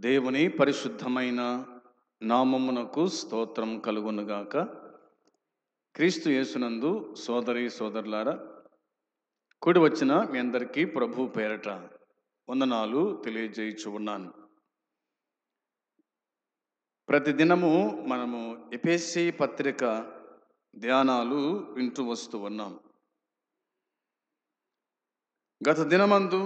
దేవుని పరిశుద్ధమైన నామమునకు స్తోత్రం కలుగునుగాక. క్రీస్తు యేసునందు సోదరి సోదరులారా, కూడి వచ్చిన మీ అందరికీ ప్రభు పేరట వందనాలు తెలియజేయచ్చు ఉన్నాను. ప్రతిదినము మనము ఎఫెసీ పత్రిక ధ్యానాలు వింటూ వస్తూ ఉన్నాం. గత దినమందు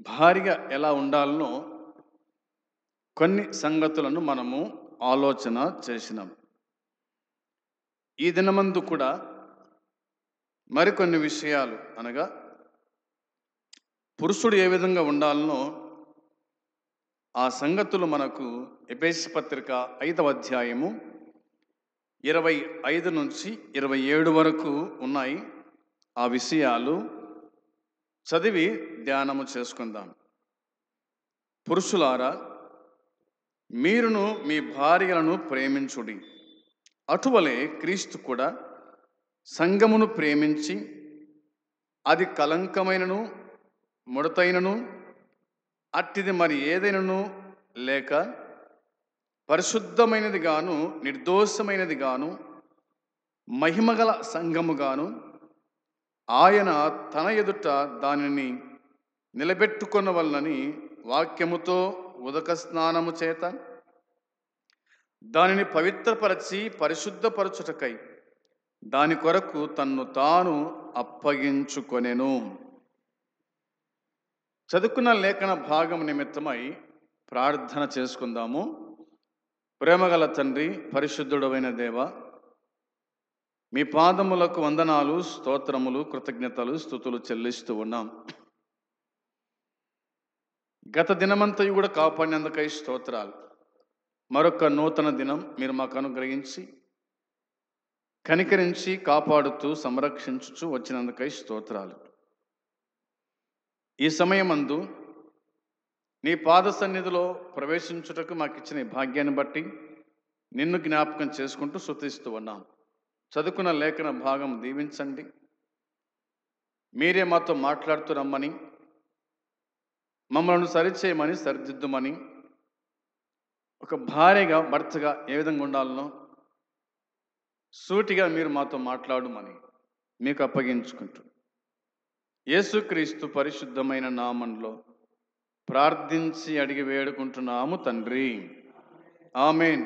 భార్య ఎలా ఉండాలనో కొన్ని సంగతులను మనము ఆలోచన చేసినాం. ఈ దినమందు కూడా మరికొన్ని విషయాలు, అనగా పురుషుడు ఏ విధంగా ఉండాలనో ఆ సంగతులు మనకు ఎఫెసీ పత్రిక 5వ అధ్యాయము 25 నుంచి 27 వరకు ఉన్నాయి. ఆ విషయాలు చదివి ధ్యానము చేసుకుందాం. పురుషులారా, మీరును మీ భార్యలను ప్రేమించుడి. అటువలే క్రీస్తు కూడా సంఘమును ప్రేమించి అది కలంకమైనను ముడతైనను అట్టిది మరి ఏదైనను లేక పరిశుద్ధమైనది గాను నిర్దోషమైనది గాను మహిమగల సంఘము గాను ఆయన తన ఎదుట దానిని నిలబెట్టుకొనవలనని వాక్యముతో ఉదక స్నానము చేత దానిని పవిత్రపరచి పరిశుద్ధపరచుటకై దాని కొరకు తన్ను తాను అప్పగించుకొనెను. చదువుకున్న లేఖన భాగం నిమిత్తమై ప్రార్థన చేసుకుందాము. ప్రేమగల తండ్రి, పరిశుద్ధుడైన దేవ, మీ పాదములకు వందనాలు, స్తోత్రములు, కృతజ్ఞతలు, స్తుతులు చెల్లిస్తూ ఉన్నాం. గత దినమంతయు కూడా కాపాడినందుకై స్తోత్రాలు. మరొక నూతన దినం మీరు మాకు అనుగ్రహించి కనికరించి కాపాడుతూ సంరక్షించుచు వచ్చినందుకై స్తోత్రాలు. ఈ సమయమందు నీ పాద సన్నిధిలో ప్రవేశించుటకు మాకు ఇచ్చిన భాగ్యాన్ని బట్టి నిన్ను జ్ఞాపకం చేసుకుంటూ స్తుతిస్తూ ఉన్నాం. చదువుకున్న లేఖన భాగం దీవించండి. మీరే మాతో మాట్లాడుతూ రమ్మని, మమ్మల్ని సరిచేయమని, సరిదిద్దుమని, ఒక భార్యగా భర్తగా ఏ విధంగా ఉండాలనో సూటిగా మీరు మాతో మాట్లాడమని మీకు అప్పగించుకుంటూ యేసుక్రీస్తు పరిశుద్ధమైన నామంలో ప్రార్థించి అడిగి వేడుకుంటున్నాము తండ్రి, ఆమేన్.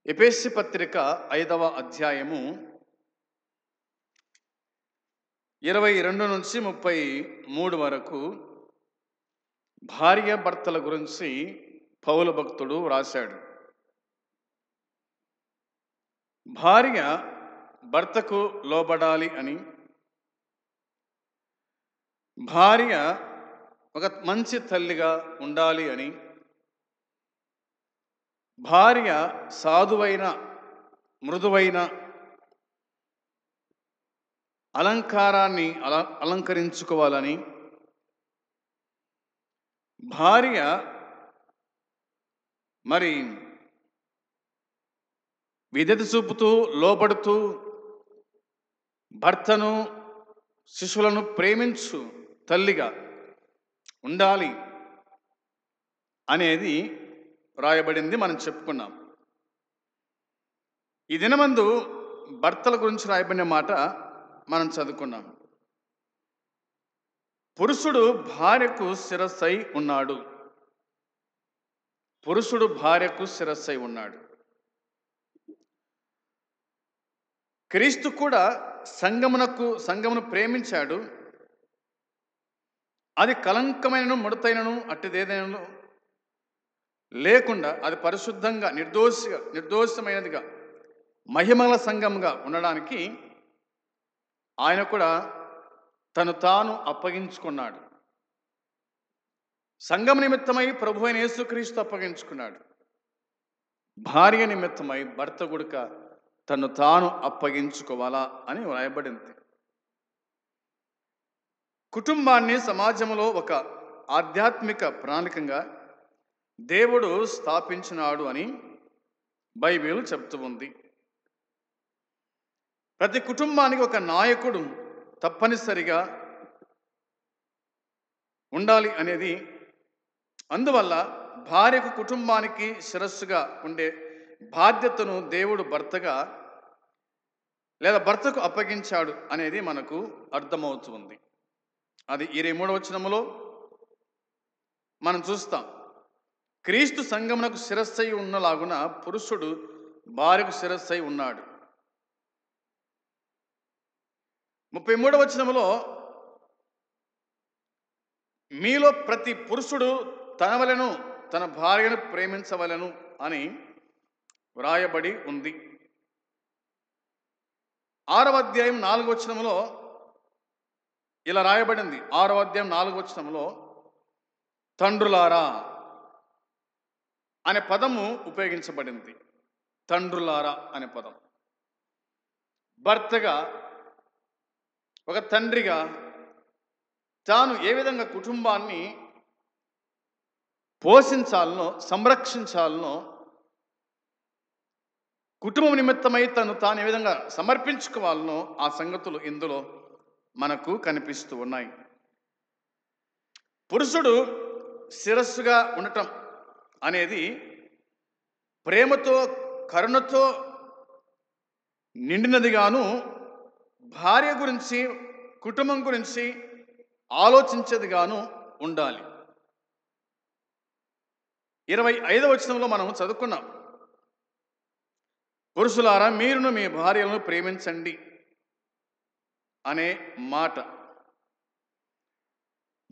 ఎఫెసీ పత్రిక 5వ అధ్యాయము 22 నుంచి 33 వరకు భార్య భర్తల గురించి పౌలు భక్తుడు వ్రాశాడు. భార్య భర్తకు లోబడాలి అని, భార్య ఒక మంచి తల్లిగా ఉండాలి అని, భార్య సాధువైన మృదువైన అలంకారాన్ని అలంకరించుకోవాలని, భార్య మరి విధేయత చూపుతూ లోబడుతూ భర్తను శిశువులను ప్రేమించు తల్లిగా ఉండాలి అనేది రాయబడింది. మనం చెప్పుకున్నాం. ఈ దినమందు భర్తల గురించి రాయబడిన మాట మనం చదువుకున్నాం. పురుషుడు భార్యకు శిరస్సై ఉన్నాడు. పురుషుడు భార్యకు శిరస్సై ఉన్నాడు. క్రీస్తు కూడా సంఘమును ప్రేమించాడు. అది కలంకమైనను ముడతైనను అట్టిదేదైనను లేకుండా అది పరిశుద్ధంగా నిర్దోషమైనదిగా మహిమల సంఘముగా ఉండడానికి ఆయన కూడా తను తాను అప్పగించుకున్నాడు. సంఘం నిమిత్తమై ప్రభు అయిన యేసుక్రీస్తు అప్పగించుకున్నాడు. భార్య నిమిత్తమై భర్త గుడక తను తాను అప్పగించుకోవాలా అని వ్రాయబడింది. కుటుంబాన్ని సమాజంలో ఒక ఆధ్యాత్మిక ప్రణాళికంగా దేవుడు స్థాపించినాడు అని బైబిల్ చెప్తూ ఉంది. ప్రతి కుటుంబానికి ఒక నాయకుడు తప్పనిసరిగా ఉండాలి అనేది. అందువల్ల భార్యకు కుటుంబానికి శిరస్సుగా ఉండే బాధ్యతను దేవుడు భర్తగా లేదా భర్తకు అప్పగించాడు అనేది మనకు అర్థమవుతుంది. అది 23వ వచనములో మనం చూస్తాం. క్రీస్తు సంఘమునకు శిరస్సై ఉన్నలాగున పురుషుడు భార్యకు శిరస్సై ఉన్నాడు. 33వ వచనములో మీలో ప్రతి పురుషుడు తన వలెను తన భార్యను ప్రేమించవలెను అని వ్రాయబడి ఉంది. 6వ అధ్యాయం 4వ వచనములో ఇలా రాయబడింది. 6వ అధ్యాయం 4వ వచనములో తండ్రులారా అనే పదము ఉపయోగించబడింది. తండ్రులారా అనే పదం భర్తగా, ఒక తండ్రిగా తాను ఏ విధంగా కుటుంబాన్ని పోషించాలనో సంరక్షించాలనో, కుటుంబం నిమిత్తమై తాను ఏ విధంగా సమర్పించుకోవాలనో ఆ సంగతులు ఇందులో మనకు కనిపిస్తూ ఉన్నాయి. పురుషుడు శిరస్సుగా ఉండటం అనేది ప్రేమతో కరుణతో నిండినదిగాను, భార్య గురించి కుటుంబం గురించి ఆలోచించేదిగాను ఉండాలి. 25వ వచనంలో మనం చదువుకున్నాం, పురుషులారా మీరును మీ భార్యలను ప్రేమించండి అనే మాట.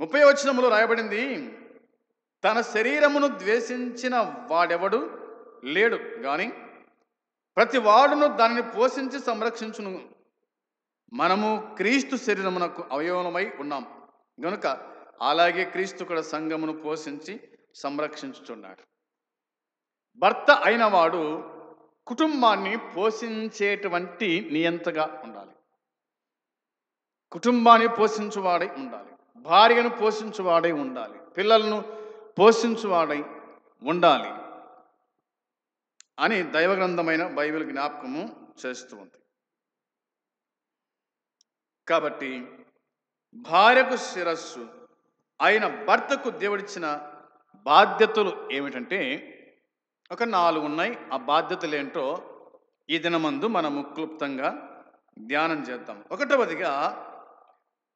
30వ వచనంలో రాయబడింది, తన శరీరమును ద్వేషించిన వాడెవడు లేడు గాని ప్రతి వాడును దానిని పోషించి సంరక్షించును. మనము క్రీస్తు శరీరమునకు అవయవమై ఉన్నాం గనుక అలాగే క్రీస్తు కూడా సంఘమును పోషించి సంరక్షించుచున్నాడు. భర్త అయిన వాడు కుటుంబాన్ని పోషించేటువంటి నియంతగా ఉండాలి. కుటుంబాన్ని పోషించువాడై ఉండాలి. భార్యను పోషించువాడై ఉండాలి. పిల్లలను పోషించువాడై ఉండాలి అని దైవగ్రంథమైన బైబిల్ జ్ఞాపకము చేస్తూ ఉంది. కాబట్టి భార్యకు శిరస్సు అయిన భర్తకు దేవుడిచ్చిన బాధ్యతలు ఏమిటంటే ఒక 4 ఉన్నాయి. ఆ బాధ్యతలు ఏంటో ఈ దినమందు మనము క్లుప్తంగా ధ్యానం చేద్దాం. 1వదిగా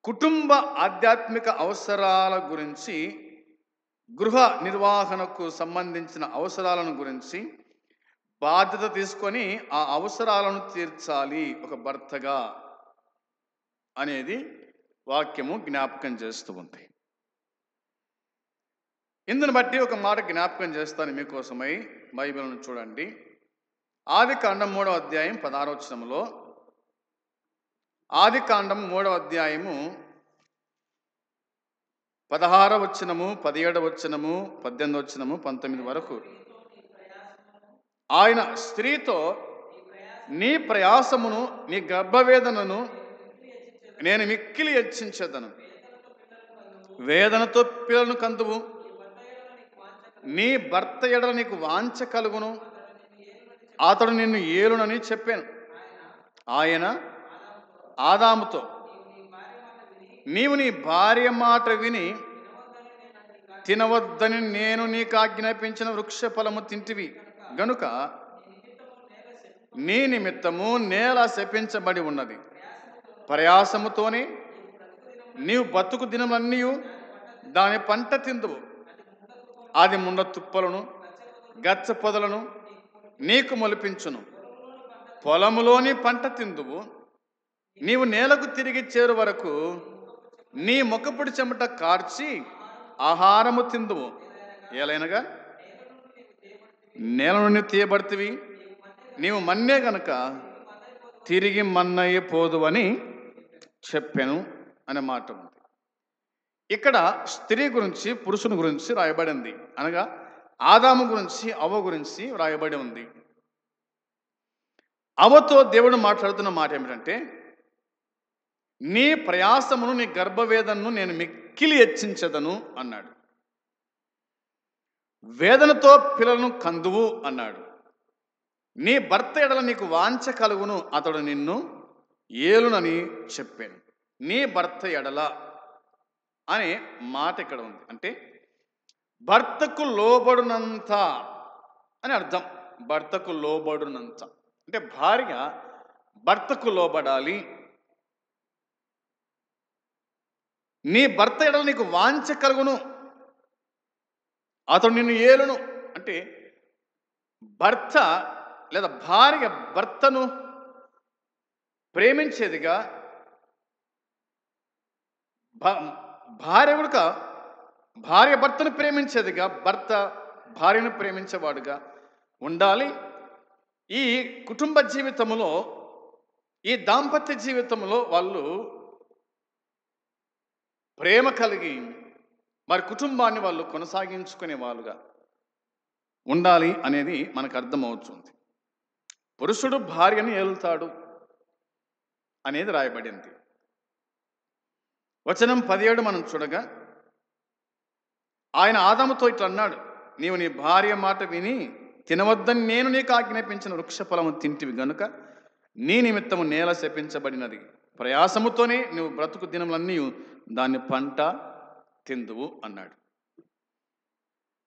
కుటుంబ ఆధ్యాత్మిక అవసరాల గురించి, గృహ నిర్వహణకు సంబంధించిన అవసరాలను గురించి బాధ్యత తీసుకొని ఆ అవసరాలను తీర్చాలి ఒక భర్తగా అనేది వాక్యము జ్ఞాపకం చేస్తూ ఉంది. ఇందుని బట్టి ఒక మాట జ్ఞాపకం చేస్తాను మీకోసమై. బైబిల్ను చూడండి. ఆదికాండం 3వ అధ్యాయం 16వ వచనములో, ఆదికాండం 3వ అధ్యాయము 16వ వచనము, 17వ వచనము, 18వ వచనము, 19 వరకు ఆయన స్త్రీతో నీ ప్రయాసమును నీ గర్భవేదనను నేను మిక్కిలి హెచ్చించేదను, వేదనతో పిల్లలను కందువు, నీ భర్త ఎడల నీకు వాంఛ కలుగును, అతడు నిన్ను ఏలునని చెప్పాను. ఆయన ఆదాముతో నీవు నీ భార్య మాట విని తినవద్దని నేను నీకు ఆజ్ఞాపించిన వృక్ష ఫలము తింటివి గనుక నీ నిమిత్తము నేల శపించబడి ఉన్నది. ప్రయాసముతోనే నీవు బతుకు దినములన్నీ దాని పంట తిందువు. అది ముండ తుప్పలను గచ్చ పొదలను నీకు మొలిపించును. పొలములోని పంట తిందువు. నీవు నేలకు తిరిగి చేరు వరకు నీ ముఖపుడి చెమట కార్చి ఆహారము తిందువు. ఏలైనగా నేల నుండి తీయబడితివి, నీవు మన్నే గనుక తిరిగి మన్నయ్య పోదు అని చెప్పాను అనే మాట ఉంది. ఇక్కడ స్త్రీ గురించి పురుషుని గురించి రాయబడింది. అనగా ఆదాము గురించి అవ్వ గురించి రాయబడి ఉంది. అవ్వతో దేవుడు మాట్లాడుతున్న మాట ఏమిటంటే, నీ ప్రయాసమును నీ గర్భవేదనను నేను మిక్కిలి హెచ్చించదను అన్నాడు. వేదనతో పిల్లలను కందువు అన్నాడు. నీ భర్త ఎడల నీకు వాంఛ కలుగును, అతడు నిన్ను ఏలునని చెప్పాను. నీ భర్త ఎడల అనే మాట ఇక్కడ ఉంది. అంటే భర్తకు లోబడునంత అని అర్థం. భర్తకు లోబడునంత అంటే భార్య భర్తకు లోబడాలి. నీ భర్త ఎడల నీకు వాంఛ కలుగును, అతడు నిన్ను ఏలును. అంటే భర్త లేదా భార్య భర్తను ప్రేమించేదిగా, భార్య భర్తను ప్రేమించేదిగా, భర్త భార్యను ప్రేమించేవాడుగా ఉండాలి. ఈ కుటుంబ జీవితంలో, ఈ దాంపత్య జీవితంలో వాళ్ళు ప్రేమ కలిగి మరి కుటుంబాన్ని వాళ్ళు కొనసాగించుకునే వాళ్ళుగా ఉండాలి అనేది మనకు అర్థమవుతుంది. పురుషుడు భార్యను ఏలుతాడు అనేది రాయబడింది. వచనం 17 మనం చూడగా, ఆయన ఆదాముతో ఇట్లా అన్నాడు, నీవు నీ భార్య మాట విని తినవద్దని నేను నీకు ఆజ్ఞాపించిన వృక్షఫలము తింటివి గనుక నీ నిమిత్తము నేల శపించబడినది, ప్రయాసముతోనే నువ్వు బ్రతుకు దినములన్నీ దాన్ని పంట తిందువు అన్నాడు.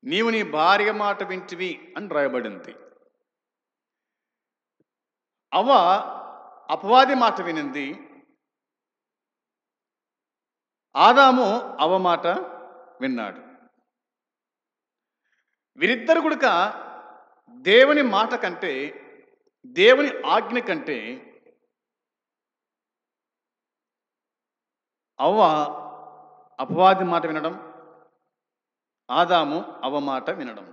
నీవు నీ భార్య మాట వింటివి అని రాయబడింది. అవ్వ అపవాది మాట వినింది, ఆదాము అవ్వ మాట విన్నాడు. వీరిద్దరు కూడా దేవుని మాట కంటే, దేవుని ఆజ్ఞ కంటే అవ్వ అపవాది మాట వినడం, ఆదాము అవ్వ మాట వినడం.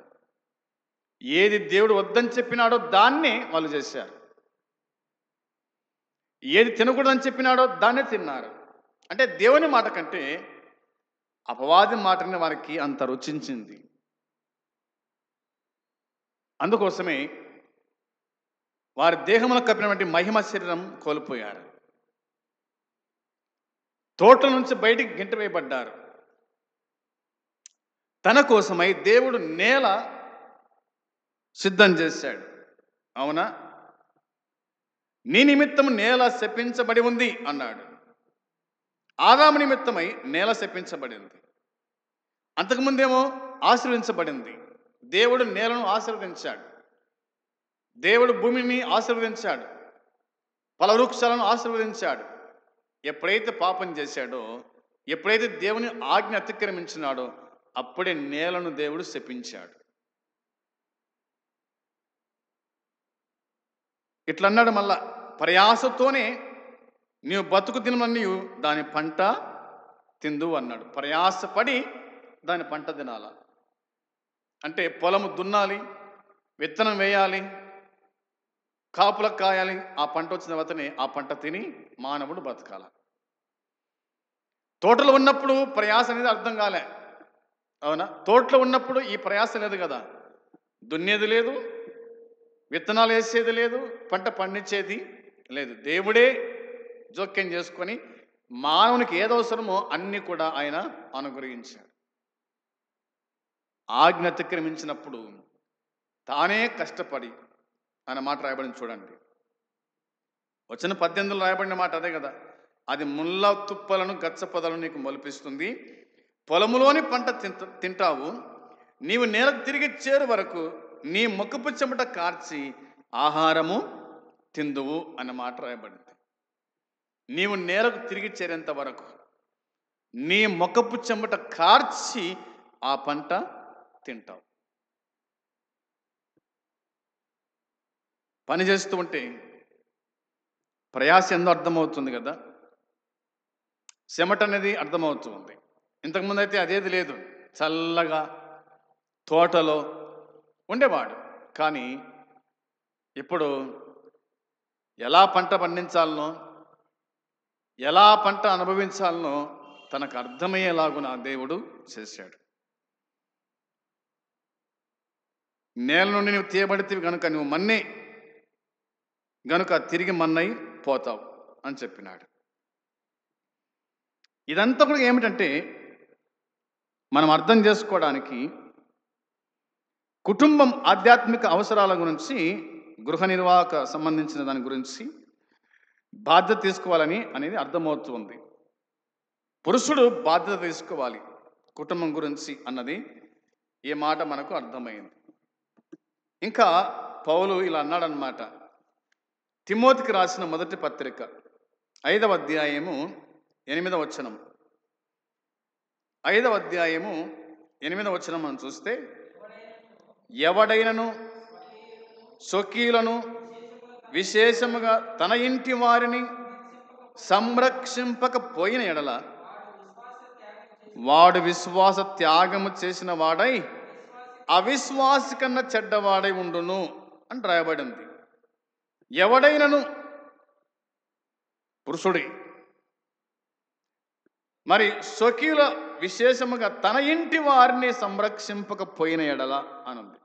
ఏది దేవుడు వద్దని చెప్పినాడో దాన్నే వాళ్ళు చేశారు, ఏది తినకూడదని చెప్పినాడో దాన్నే తిన్నారు. అంటే దేవుని మాట కంటే అపవాది మాటని వారికి అంత రుచించింది. అందుకోసమే వారి దేహంలో కప్పినటువంటి మహిమ శరీరం కోల్పోయారు, తోటల నుంచి బయటికి గెంట వేయబడ్డారు. తన కోసమై దేవుడు నేల సిద్ధం చేశాడు. అవునా, నీ నిమిత్తము నేల శపించబడి ఉంది అన్నాడు. ఆదాము నిమిత్తమై నేల శపించబడింది. అంతకుముందేమో ఆశీర్వదించబడింది. దేవుడు నేలను ఆశీర్వదించాడు, దేవుడు భూమిని ఆశీర్వదించాడు, ఫలవృక్షాలను ఆశీర్వదించాడు. ఎప్పుడైతే పాపం చేశాడో, ఎప్పుడైతే దేవుని ఆజ్ఞ అతిక్రమించినాడో అప్పుడే నేలను దేవుడు శపించాడు. ఇట్లన్నాడు మళ్ళా, ప్రయాసతోనే నీవు బతుకు దినమని దాని పంట తిందు అన్నాడు. ప్రయాసపడి దాని పంట తినాల అంటే పొలము దున్నాలి, విత్తనం వేయాలి, కాపులకు కాయాలి. ఆ పంట వచ్చిన తర్వాతనే ఆ పంట తిని మానవుడు బతకాల. తోటలో ఉన్నప్పుడు ప్రయాస అనేది అర్థం కాలే. అవునా, తోటలో ఉన్నప్పుడు ఈ ప్రయాస లేదు కదా, దున్నేది లేదు, విత్తనాలు వేసేది లేదు, పంట పండించేది లేదు. దేవుడే జోక్యం చేసుకొని మానవునికి ఏదవసరమో అన్ని కూడా ఆయన అనుగ్రహించాడు. ఆజ్ఞ అతిక్రమించినప్పుడు తానే కష్టపడి అనే మాట రాయబడింది చూడండి. వచ్చిన 18 రాయబడిన మాట అదే కదా, అది ముళ్ళ తుప్పలను గచ్చ పొదలను నీకు మొలిపిస్తుంది, పొలములోని పంట తింటావు, నీవు నేలకు తిరిగి చేరు వరకు నీ మొక్కపు చెమట కార్చి ఆహారము తిందువు అన్న మాట రాయబడింది. నీవు నేలకు తిరిగి చేరేంత వరకు నీ మొక్కపు చెమట కార్చి ఆ పంట తింటావు. పని చేస్తూ ఉంటే ప్రయాస ఎంతో అర్థమవుతుంది కదా, చెమట అనేది అర్థమవుతుంది. ఇంతకుముందు అయితే అదేది లేదు, చల్లగా తోటలో ఉండేవాడు. కానీ ఇప్పుడు ఎలా పంట పండించాలనో, ఎలా పంట అనుభవించాలనో తనకు అర్థమయ్యేలాగున దేవుడు చేశాడు. నేల నుండి నువ్వు తీయబడితే గనుక నువ్వు మన్నే గనుక తిరిగి మన్నై పోతావు అని చెప్పినాడు. ఇదంతా కూడా ఏమిటంటే మనం అర్థం చేసుకోవడానికి కుటుంబం ఆధ్యాత్మిక అవసరాల గురించి, గృహ నిర్వాహక సంబంధించిన దాని గురించి బాధ్యత తీసుకోవాలని అనేది అర్థమవుతుంది. పురుషుడు బాధ్యత తీసుకోవాలి కుటుంబం గురించి అన్నది ఈ మాట మనకు అర్థమైంది. ఇంకా పౌలు ఇలా అన్నాడనమాట. తిమోతికి రాసిన మొదటి పత్రిక 5వ అధ్యాయము 8వ వచనం. 5వ అధ్యాయము 8వ వచనం మనం చూస్తే, ఎవడైనను స్వకీయులను విశేషముగా తన ఇంటి వారిని సంరక్షింపకపోయిన ఎడల వాడు విశ్వాస త్యాగము చేసిన వాడై అవిశ్వాసి కన్నా చెడ్డవాడై ఉండును అని రాయబడింది. ఎవడైనను పురుషుడి మరి స్వకీయుల విశేషముగా తన ఇంటి వారిని సంరక్షింపకపోయిన ఎడల అనుంది.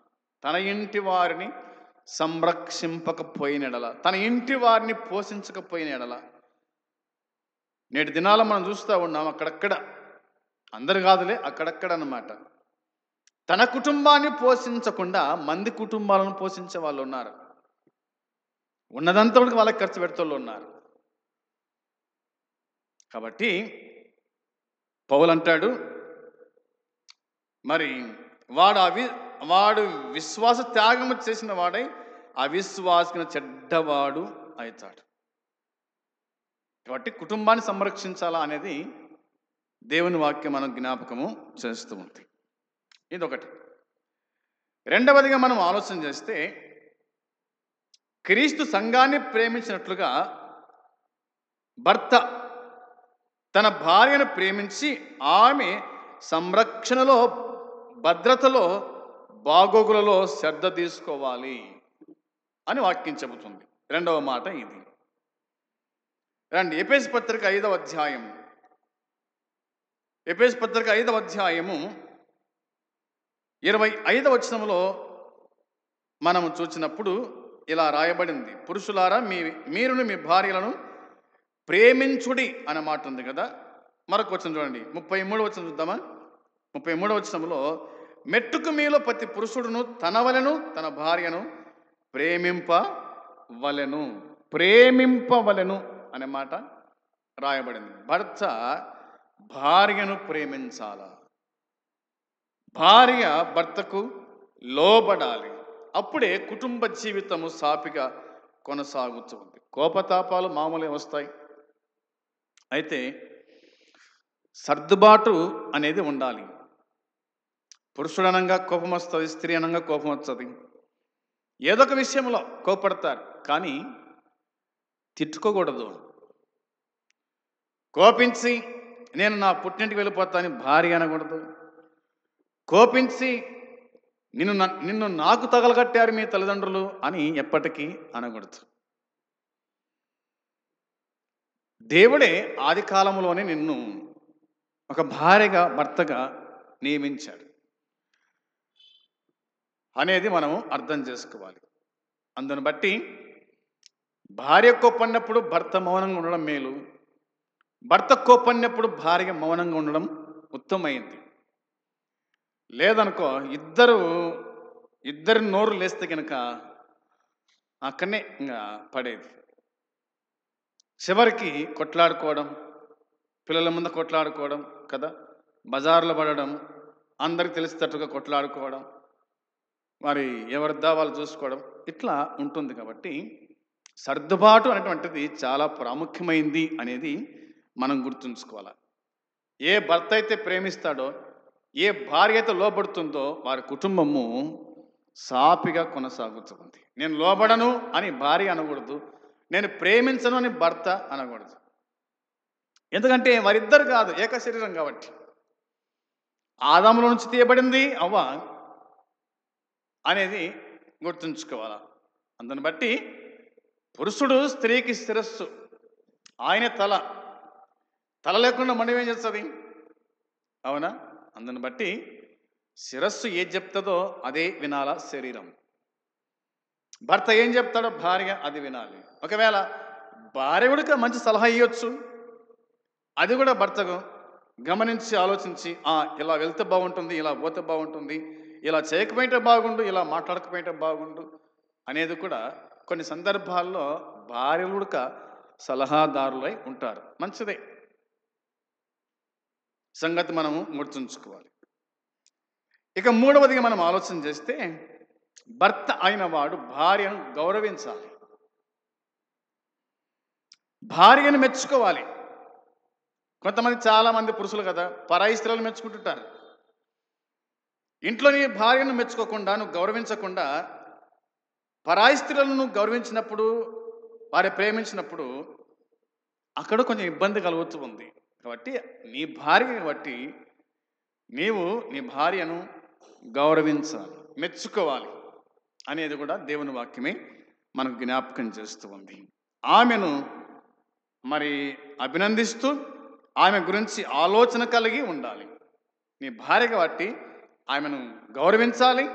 తన ఇంటి వారిని సంరక్షింపకపోయిన ఎడల, తన ఇంటి వారిని పోషించకపోయిన ఎడల. నేటి దినాల మనం చూస్తూ ఉన్నాం, అక్కడక్కడ, అందరు కాదులే, అక్కడక్కడ అన్నమాట. తన కుటుంబాన్ని పోషించకుండా మంది కుటుంబాలను పోషించే వాళ్ళు ఉన్నారు. ఉన్నదంతా కూడా వాళ్ళకి ఖర్చు పెడుతూ ఉన్నారు. కాబట్టి పౌలు అంటాడు, మరి వాడు విశ్వాస త్యాగము చేసిన వాడై అవిశ్వాసిన చెడ్డవాడు అవుతాడు. కాబట్టి కుటుంబాన్ని సంరక్షించాలా అనేది దేవుని వాక్యం మనం జ్ఞాపకము చేస్తూ ఉంది. ఇదొకటి. రెండవదిగా మనం ఆలోచన చేస్తే, క్రీస్తు సంఘాన్ని ప్రేమించినట్లుగా భర్త తన భార్యను ప్రేమించి ఆమె సంరక్షణలో, భద్రతలో, బాగోగులలో శ్రద్ధ తీసుకోవాలి అని వాక్యం చెబుతుంది. రెండవ మాట ఇది. రండి, ఎఫెసు పత్రిక 5వ అధ్యాయం. ఎఫెసు పత్రిక 5వ అధ్యాయము 25వ వచనంలో మనము చూసినప్పుడు ఇలా రాయబడింది, పురుషులారా మీరును మీ భార్యలను ప్రేమించుడి అనే మాట ఉంది కదా. మరొక వచనం చూడండి, 33వ వచనం చూద్దామా. 33వ వచనంలో, మెట్టుకు మీలో ప్రతి పురుషుడును తన వలెను తన భార్యను ప్రేమింపవలెను అనే మాట రాయబడింది. భర్త భార్యను ప్రేమించాల, భార్య భర్తకు లోబడాలి. అప్పుడే కుటుంబ జీవితము సాపిగా కొనసాగుతుంది. కోపతాపాలు మామూలే వస్తాయి, అయితే సర్దుబాటు అనేది ఉండాలి. పురుషుడు అనంగా కోపం వస్తుంది, స్త్రీ అనంగా కోపం వస్తుంది. ఏదో ఒక విషయంలో కోపడతారు, కానీ తిట్టుకోకూడదు. కోపించి నేను నా పుట్టింటికి వెళ్ళిపోతాను భార్య అనకూడదు. కోపించి నిన్ను నాకు తగలగట్టారు మీ తల్లిదండ్రులు అని ఎప్పటికీ అనకూడదు. దేవుడే ఆది కాలంలోనే నిన్ను ఒక భార్యగా, భర్తగా నియమించాడు అనేది మనము అర్థం చేసుకోవాలి. అందును బట్టి భార్య కోపడినప్పుడు భర్త మౌనంగా ఉండడం మేలు, భర్త కోపడినప్పుడు భార్య మౌనంగా ఉండడం ఉత్తమమైంది. లేదనుకో, ఇద్దరు నోరు లేస్తే కనుక అక్కడనే ఇంకా పడేది. చివరికి కొట్లాడుకోవడం, పిల్లల ముందు కొట్లాడుకోవడం కదా, బజార్లో పడడం, అందరికి తెలిసేటట్టుగా కొట్లాడుకోవడం, మరి ఎవరిదా వాళ్ళు చూసుకోవడం, ఇట్లా ఉంటుంది. కాబట్టి సర్దుబాటు అనేటువంటిది చాలా ప్రాముఖ్యమైంది అనేది మనం గుర్తుంచుకోవాలి. ఏ భర్త అయితే ప్రేమిస్తాడో, ఏ భార్య అయితే లోబడుతుందో వారి కుటుంబము సాపిగా కొనసాగుతుంది. నేను లోబడను అని భార్య అనకూడదు, నేను ప్రేమించను అని భర్త అనకూడదు. ఎందుకంటే వారిద్దరు కాదు, ఏక శరీరం కాబట్టి. ఆదాములో నుంచి తీయబడింది అవ్వ అనేది గుర్తుంచుకోవాలి. అందుని బట్టి పురుషుడు స్త్రీకి శిరస్సు, ఆయన తల లేకుండా మనం ఏం చేస్తుంది, అవునా? అందుని బట్టి శిరస్సు ఏది చెప్తుందో అదే వినాల శరీరం. భర్త ఏం చెప్తాడో భార్య అది వినాలి. ఒకవేళ భార్య కూడా మంచి సలహా ఇవ్వచ్చు, అది కూడా భర్తకు గమనించి ఆలోచించి, ఇలా వెళ్తే బాగుంటుంది, ఇలా పోతే బాగుంటుంది, ఇలా చేయకపోయితే బాగుండు, ఇలా మాట్లాడకపోయితే బాగుండు అనేది కూడా కొన్ని సందర్భాల్లో భార్యలు కూడా సలహాదారులై ఉంటారు. మంచిదే. సంగతి మనము గుర్తుంచుకోవాలి. ఇక మూడవదిగా మనం ఆలోచన చేస్తే, భర్త అయిన వాడు భార్యను గౌరవించాలి, భార్యను మెచ్చుకోవాలి. కొంతమంది చాలామంది పురుషులు కదా పరాయి స్త్రీలను మెచ్చుకుంటుంటారు. ఇంట్లో నీ భార్యను మెచ్చుకోకుండా, నువ్వు గౌరవించకుండా, పరాయి స్త్రీలను నువ్వు గౌరవించినప్పుడు, వారి ప్రేమించినప్పుడు అక్కడ కొంచెం ఇబ్బంది కలుగుతూ ఉంది. కాబట్టి నీ భార్య కాబట్టి నీవు నీ భార్యను గౌరవించాలి, మెచ్చుకోవాలి అనేది కూడా దేవుని వాక్యమే మనకు జ్ఞాపకం చేస్తూ ఉంది. ఆమెను మరి అభినందిస్తూ ఆమె గురించి ఆలోచన కలిగి ఉండాలి. నీ భార్య కాబట్టి ఆమెను గౌరవించాలి,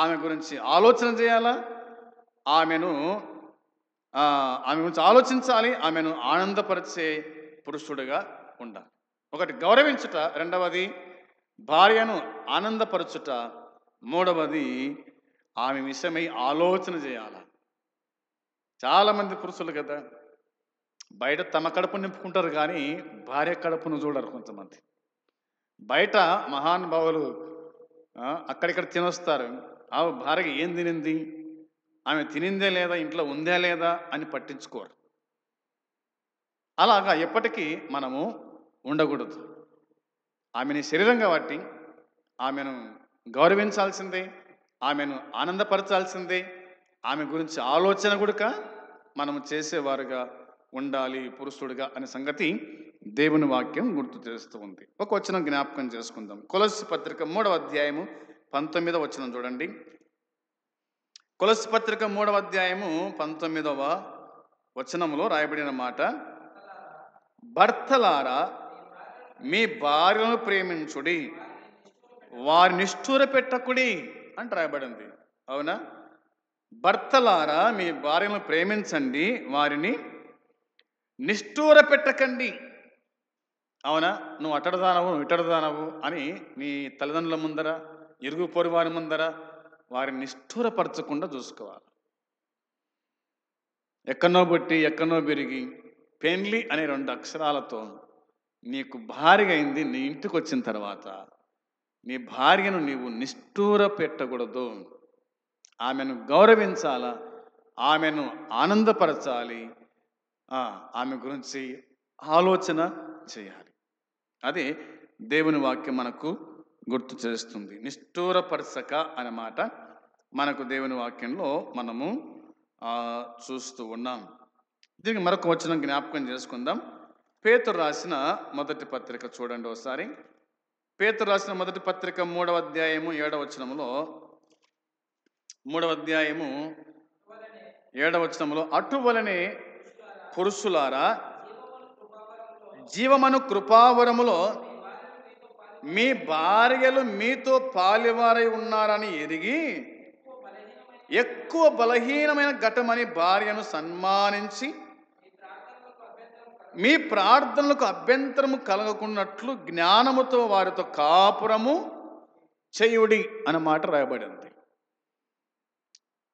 ఆమె గురించి ఆలోచన చేయాలా, ఆమె గురించి ఆలోచించాలి, ఆమెను ఆనందపరిచే పురుషుడుగా ఉండాలి. ఒకటి గౌరవించుట, రెండవది భార్యను ఆనందపరచుట, మూడవది ఆమె విషయమై ఆలోచన చేయాల. చాలామంది పురుషులు కదా బయట తమ కడుపు నింపుకుంటారు కానీ భార్య కడుపును చూడరు. కొంతమంది బయట మహానుభావులు అక్కడిక్కడ తినొస్తారు, ఆ భార్యకి ఏం తినింది, ఆమె తినిందే లేదా, ఇంట్లో ఉందే లేదా అని పట్టించుకోరు. అలాగా ఎప్పటికీ మనము ఉండకూడదు. ఆమెని శరీరం కాబట్టి ఆమెను గౌరవించాల్సిందే, ఆమెను ఆనందపరచాల్సిందే, ఆమె గురించి ఆలోచన కూడా మనము చేసేవారుగా ఉండాలి పురుషుడుగా అనే సంగతి దేవుని వాక్యం గుర్తు చేస్తూ ఉంది. ఒక వచనం జ్ఞాపకం చేసుకుందాం. కొలస్సీ పత్రిక 3వ అధ్యాయము 19వ వచనం చూడండి. కొలస్సీ పత్రిక 3వ అధ్యాయము 19వ వచనములో రాయబడిన మాట, భర్తలారా మీ భార్యను ప్రేమించుడి, వారి నిష్ఠూర పెట్టకుడి అని రాయబడింది. అవునా? భర్తలారా మీ భార్యను ప్రేమించండి, వారిని నిష్ఠూర పెట్టకండి. అవునా? నువ్వు అటడదానవు, నువ్వు ఇటడదానవు అని నీ తల్లిదండ్రుల ముందర, ఇరుగు పొరుగు వారి ముందర వారిని నిష్ఠూరపరచకుండా చూసుకోవాలి. ఎక్కడనో పుట్టి ఎక్కడనో పెరిగి పెండ్లి అనే 2 అక్షరాలతో నీకు భార్య అయింది, నీ ఇంటికి వచ్చిన తర్వాత నీ భార్యను నీవు నిష్ఠూర పెట్టకూడదు. ఆమెను గౌరవించాలా, ఆమెను ఆనందపరచాలి, ఆమె గురించి ఆలోచన చేయాలి. అది దేవుని వాక్యం మనకు గుర్తు చేస్తుంది. నిష్ఠూరపరచక అనే మాట మనకు దేవుని వాక్యంలో మనము చూస్తూ ఉన్నాం. దీనికి మరొక వచనం జ్ఞాపకం చేసుకుందాం. పేతురు రాసిన మొదటి పత్రిక చూడండి ఒకసారి. పేతురు రాసిన మొదటి పత్రిక 3వ అధ్యాయము 7వ వచనములో, 3వ అధ్యాయము 7వ వచనములో, అటువలనే పురుషులారా జీవమను కృపావరములో మీ భార్యలు మీతో పాలివారై ఉన్నారని ఎరిగి ఎక్కువ బలహీనమైన ఘటమని భార్యను సన్మానించి మీ ప్రార్థనలకు అభ్యంతరము కలగకున్నట్లు జ్ఞానముతో వారితో కాపురము చేయుడి అన్న మాట రాయబడింది.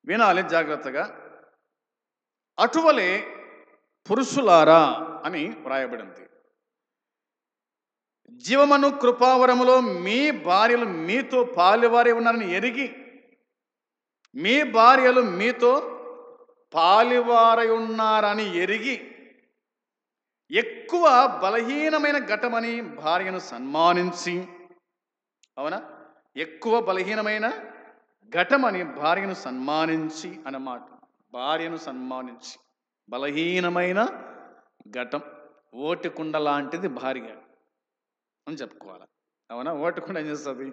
వినాలి జాగ్రత్తగా. అటువలే పురుషులారా అని వ్రాయబడింది. జీవమను కృపావరములో మీ భార్యలు మీతో పాలివారై ఉన్నారని ఎరిగి, మీ భార్యలు మీతో పాలివారై ఉన్నారని ఎరిగి ఎక్కువ బలహీనమైన ఘటమని భార్యను సన్మానించి, అవునా? ఎక్కువ బలహీనమైన ఘటమని భార్యను సన్మానించి అన్నమాట. భార్యను సన్మానించి, బలహీనమైన ఘటం, ఓటికుండ లాంటిది భార్య అని చెప్పుకోవాలి. అవునా? ఓటికుండ ఏం చేస్తుంది?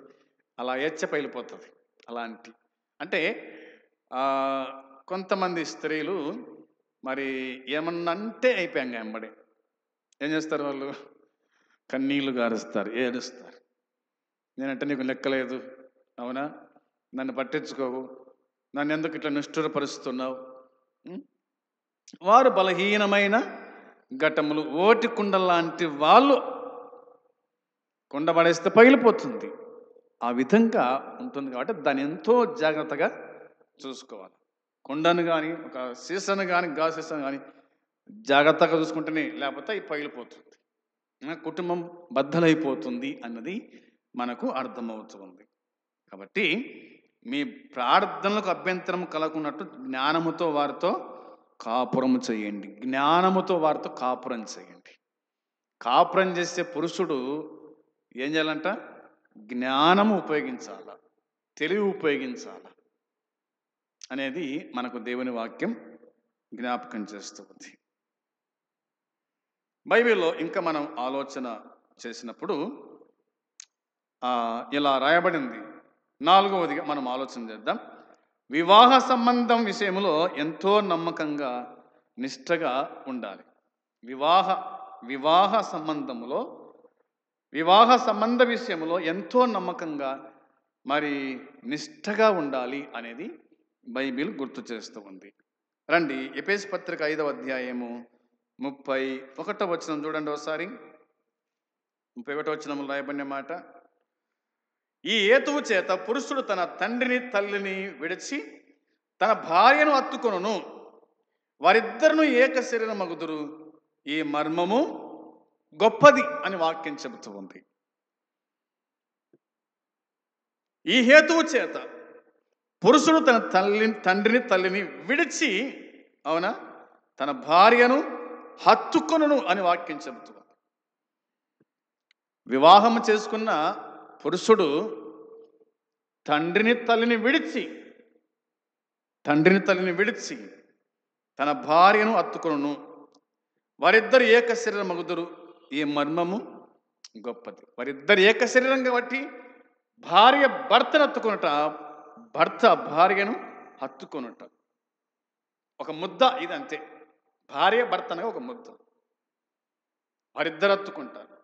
అలా ఎచ్చపైలిపోతుంది. అలాంటి అంటే కొంతమంది స్త్రీలు మరి ఏమన్నంటే అయిపోయాం వెంబడి ఏం చేస్తారు? వాళ్ళు కన్నీళ్లు గారుస్తారు, ఏడుస్తారు. నేనంటే నీకు లెక్కలేదు, అవునా? నన్ను పట్టించుకోవు, నన్ను ఎందుకు ఇట్లా నిష్ఠురపరుస్తున్నావు? వారు బలహీనమైన ఘటములు, ఓటి కుండ లాంటి వాళ్ళు. కుండ పడేస్తే పగిలిపోతుంది. ఆ విధంగా ఉంటుంది కాబట్టి దాన్ని ఎంతో జాగ్రత్తగా చూసుకోవాలి. కుండను కానీ, ఒక సీసాను కానీ, గాజు సీసాను కానీ జాగ్రత్తగా చూసుకుంటేనే, లేకపోతే అవి పగిలిపోతుంది. కుటుంబం బద్దలైపోతుంది అన్నది మనకు అర్థమవుతుంది. కాబట్టి మీ ప్రార్థనలకు అభ్యంతరం కలగకున్నట్టు జ్ఞానముతో వారితో కాపురం చేయండి. జ్ఞానముతో వారితో కాపురం చేయండి. కాపురం చేసే పురుషుడు ఏం చేయాలంట? జ్ఞానము ఉపయోగించాల, తెలివి ఉపయోగించాల అనేది మనకు దేవుని వాక్యం జ్ఞాపకం చేస్తుంది. బైబిల్లో ఇంకా మనం ఆలోచన చేసినప్పుడు ఇలా రాయబడింది. 4వదిగా మనం ఆలోచన చేద్దాం. వివాహ సంబంధం విషయంలో ఎంతో నమ్మకంగా నిష్ఠగా ఉండాలి. వివాహ సంబంధ విషయంలో ఎంతో నమ్మకంగా మరి నిష్ఠగా ఉండాలి అనేది బైబిల్ గుర్తు చేస్తూ ఉంది. రండి, ఎఫెసీ పత్రిక 5వ అధ్యాయము 31వ వచనం చూడండి ఒకసారి. 31వ వచనంలో రాయబడిన మాట: ఈ హేతువు చేత పురుషుడు తన తండ్రిని తల్లిని విడిచి తన భార్యను హత్తుకొనును, వారిద్దరును ఏక శరీరమగుదురు, ఈ మర్మము గొప్పది అని వాక్యం చెబుతూ ఉంది. ఈ హేతువు చేత పురుషుడు తన తండ్రిని తల్లిని విడిచి, అవునా, తన భార్యను హత్తుకొనును అని వాక్యం చెబుతూ ఉంది. వివాహం చేసుకున్న పురుషుడు తండ్రిని తల్లిని విడిచి తన భార్యను హత్తుకొనును, వారిద్దరు ఏక శరీరం మగుదురు, ఈ మర్మము గొప్పది. వారిద్దరు ఏక శరీరం కాబట్టి భార్య భర్తను హత్తుకొనుట, భర్త భార్యను హత్తుకొనుట ఒక ముద్ద. ఇది అంతే. భార్య భర్త అనగా ఒక ముద్ద. వారిద్దరు హత్తుకుంటారు.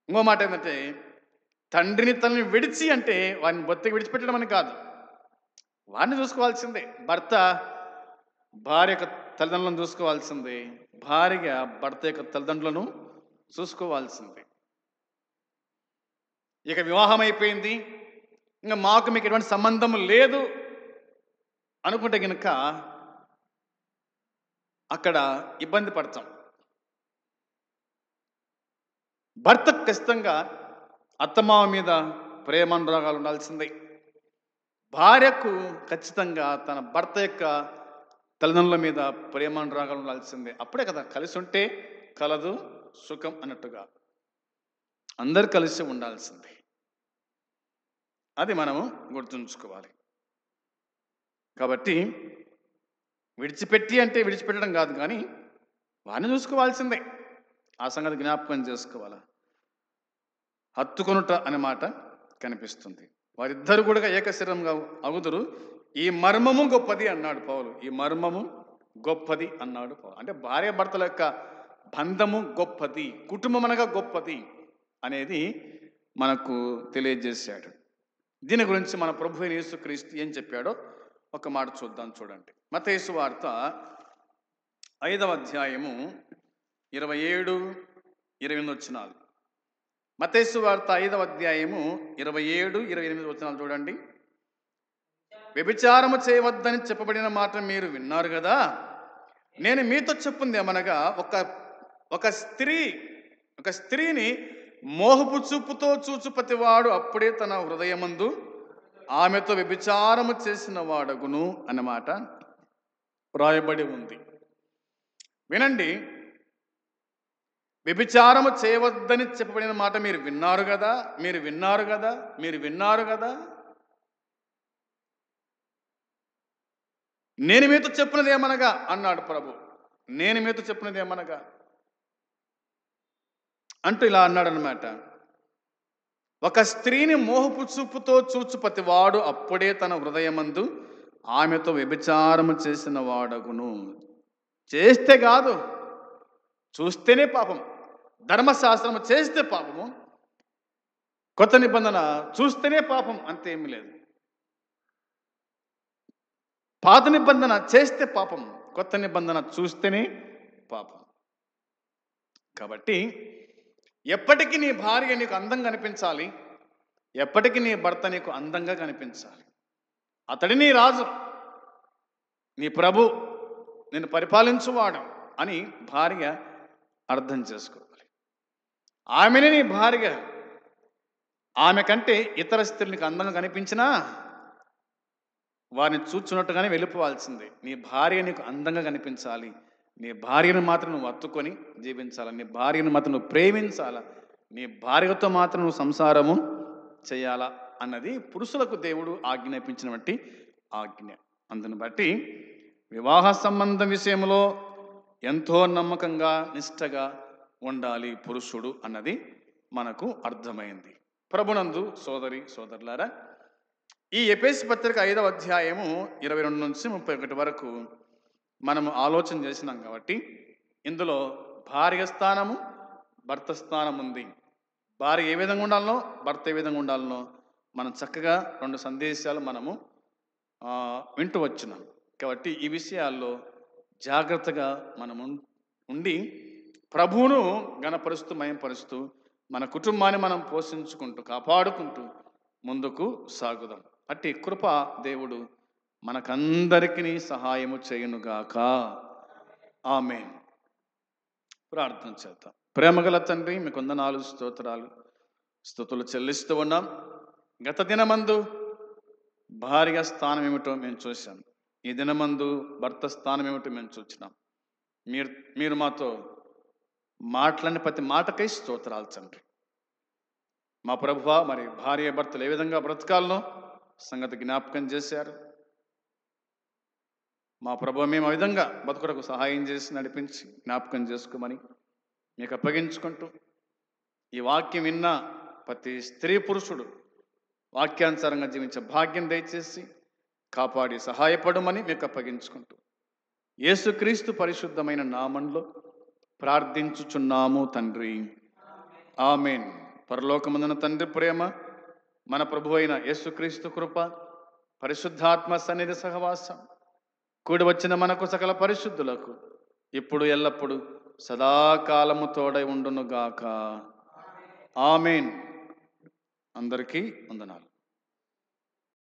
ఇంకో మాట ఏంటంటే, తండ్రిని తల్లిని విడిచి అంటే వారిని బొత్తకి విడిచిపెట్టడం అని కాదు, వారిని చూసుకోవాల్సిందే. భర్త భార్య యొక్క తల్లిదండ్రులను చూసుకోవాల్సిందే, భార్య భర్త యొక్క తల్లిదండ్రులను చూసుకోవాల్సిందే. ఇక వివాహం అయిపోయింది, ఇంకా మాకు మీకు ఎటువంటి సంబంధం లేదు అనుకుంటే కనుక అక్కడ ఇబ్బంది పడతాం. భర్తకు ఖచ్చితంగా అత్తమామ మీద ప్రేమానురాగాలు ఉండాల్సిందే. భార్యకు ఖచ్చితంగా తన భర్త యొక్క తల్లిదండ్రుల మీద ప్రేమానురాగాలు ఉండాల్సిందే. అప్పుడే కదా కలిసి ఉంటే కలదు సుఖం అన్నట్టుగా అందరు కలిసి ఉండాల్సిందే. అది మనము గుర్తుంచుకోవాలి. కాబట్టి విడిచిపెట్టి అంటే విడిచిపెట్టడం కాదు, కానీ వారిని చూసుకోవాల్సిందే. ఆ సంగతి జ్ఞాపకం చేసుకోవాలా. హత్తుకొనుట అనే మాట కనిపిస్తుంది. వారిద్దరు కూడా ఏకశరీరంగా అగుదురు, ఈ మర్మము గొప్పది అన్నాడు పౌలు. ఈ మర్మము గొప్పది అన్నాడు పౌలు. అంటే భార్య భర్తల యొక్క బంధము గొప్పది, కుటుంబం అనగా గొప్పది అనేది మనకు తెలియజేశాడు. దీని గురించి మన ప్రభు యేసుక్రీస్తు ఏం చెప్పాడో ఒక మాట చూద్దాం. చూడండి, మత్తయి సువార్త 5వ అధ్యాయము 27-28 వచనాలు. మత్తయి సువార్త 5వ అధ్యాయము 27-28 వచనాలు చూడండి. వ్యభిచారము చేయవద్దని చెప్పబడిన మాట మీరు విన్నారు కదా, నేను మీతో చెప్పుంది ఏమనగా, ఒక స్త్రీని మోహపు చూపుతో చూచు ప్రతివాడు అప్పుడే తన హృదయమందు ఆమెతో వ్యభిచారము చేసిన వాడగును అన్నమాట రాయబడి ఉంది. వినండి, వ్యభిచారము చేయవద్దని చెప్పబడిన మాట మీరు విన్నారు కదా. నేను మీతో చెప్పినది ఏమనగా అన్నాడు ప్రభు. నేను మీతో చెప్పినది ఏమనగా అంటూ ఇలా అన్నాడు అనమాట. ఒక స్త్రీని మోహపు చూపుతో చూచు ప్రతివాడు అప్పుడే తన హృదయమందు ఆమెతో వ్యభిచారము చేసిన వాడగును. చేస్తే కాదు, చూస్తేనే పాపం. ధర్మశాస్త్రము చేస్తే పాపము, కొత్త నిబంధన చూస్తేనే పాపం, అంతేమీ లేదు. పాత నిబంధన చేస్తే పాపం, కొత్త నిబంధన చూస్తేనే పాపం. కాబట్టి ఎప్పటికీ నీ భార్య నీకు అందంగా కనిపించాలి, ఎప్పటికీ నీ భర్త నీకు అందంగా కనిపించాలి. అతడి నీ రాజు, నీ ప్రభు, నేను పరిపాలించువాడు అని భార్య అర్థం చేసుకోవాలి. ఆమెనే నీ భార్య. ఆమె కంటే ఇతర స్త్రీలు నీకు అందంగా కనిపించినా వారిని చూచున్నట్టుగానే వెళ్ళిపోవాల్సిందే. నీ భార్య నీకు అందంగా కనిపించాలి. నీ భార్యను మాత్రం నువ్వు హత్తుకొని జీవించాలి. నీ భార్యను మాత్రం నువ్వు ప్రేమించాలా. నీ భార్యతో మాత్రం నువ్వు సంసారము చేయాలా అన్నది పురుషులకు దేవుడు ఆజ్ఞాపించినటువంటి ఆజ్ఞ. అందుని బట్టి వివాహ సంబంధం విషయంలో ఎంతో నమ్మకంగా నిష్ఠగా ఉండాలి పురుషుడు అన్నది మనకు అర్థమైంది. ప్రభునందు సోదరి సోదరులారా, ఈ ఎఫెసీ పత్రిక 5వ అధ్యాయము 22 నుంచి 31 వరకు మనము ఆలోచన చేసినాం కాబట్టి ఇందులో భార్య స్థానము, భర్త స్థానం ఉంది. భార్య ఏ విధంగా ఉండాలనో, భర్త ఏ విధంగా ఉండాలనో మనం చక్కగా 2 సందేశాలు మనము వింటూ వచ్చినాం. కాబట్టి ఈ విషయాల్లో జాగ్రత్తగా మనం ఉండి ప్రభువును గణపరుస్తూ మయంపరుస్తూ మన కుటుంబాన్ని మనం పోషించుకుంటూ కాపాడుకుంటూ ముందుకు సాగుదాం. అట్టి కృప దేవుడు మనకందరికీ సహాయము చేయునుగాక. ఆమేన్. ప్రార్థన చేద్దాం. ప్రేమగల తండ్రి, మీకు వందనాలు, స్తోత్రాలు, స్తుతులు చెల్లిస్తూ ఉన్నాం. గత దినమందు భార్య స్థానం ఏమిటో మేము చూసాం. ఈ దినమందు భర్త స్థానం ఏమిటో మేము చూసినాం. మీరు మాతో మాట్లాడిన ప్రతి మాటకై స్తోత్రాలు తండ్రి. మా ప్రభువా, మరి భార్య భర్తలు ఏ విధంగా బ్రతకాలనో సంగతి జ్ఞాపకం చేశారు. మా ప్రభువా, మేము ఆ విధంగా బతుకుటకు సహాయం చేసి నడిపించి జ్ఞాపకం చేసుకోమని మీకు అప్పగించుకుంటూ ఈ వాక్యం విన్న ప్రతి స్త్రీ పురుషుడు వాక్యానుసారంగా జీవించే భాగ్యం దయచేసి కాపాడి సహాయపడమని మీకు అప్పగించుకుంటూ యేసుక్రీస్తు పరిశుద్ధమైన నామంలో ప్రార్థించుచున్నాము తండ్రి. ఆమేన్. పరలోకమందున తండ్రి ప్రేమ, మన ప్రభు అయిన యేసుక్రీస్తు కృప, పరిశుద్ధాత్మ సన్నిధి సహవాసం కూడి వచ్చిన మనకు సకల పరిశుద్ధులకు ఇప్పుడు ఎల్లప్పుడు సదాకాలము తోడై ఉండునుగాక. ఆమేన్. అందరికీ వందనాలు.